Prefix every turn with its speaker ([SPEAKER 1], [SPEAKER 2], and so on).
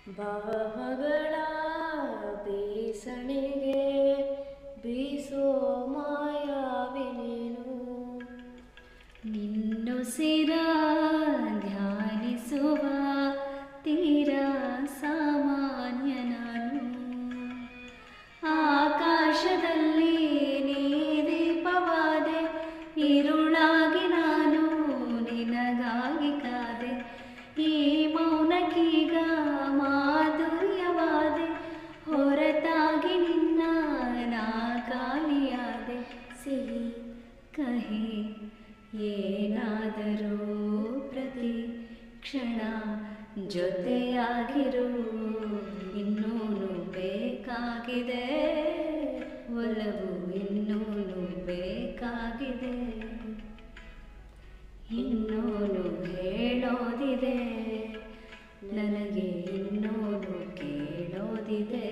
[SPEAKER 1] ಭಾವಗಳ ಬೀಸಣಿಗೆ ಬೀಸೋ ಮಾಯಾವಿ ನೀನು.
[SPEAKER 2] ನಿನ್ನುಸಿರ ಧ್ಯಾನಿಸುವ ತೀರ ಸಾಮಾನ್ಯ ನಾನು. ಆಕಾಶದಲ್ಲಿ ನೀ ದೀಪವಾದೆ, ഇരുಳಾಗಿ ನಾನು ನಿನಗಾಗಿ ಕಾದೆ. ಈ ಮೌನಕ್ಕೀಗ ಮಾಧುರ್ಯವಾದೆ, ಹೊರತಾಗಿ ನಿನ್ನ ನಾ ಖಾಲಿಯಾದೆ. ಸಿಹಿ ಕಹಿ ಏನಾದರೂ ಪ್ರತಿ ಕ್ಷಣ ಜೊತೆಯಾಗಿರು. ಇನ್ನೂನು ಬೇಕಾಗಿದೆ ಒಲವು, ಇನ್ನೂನು ಬೇಕಾಗಿದೆ. ಇನ್ನೂನು ಹೇಳೋದಿದೆ ನನಗೆ, ಇನ್ನೂನು ಕೇಳೋದಿದೆ.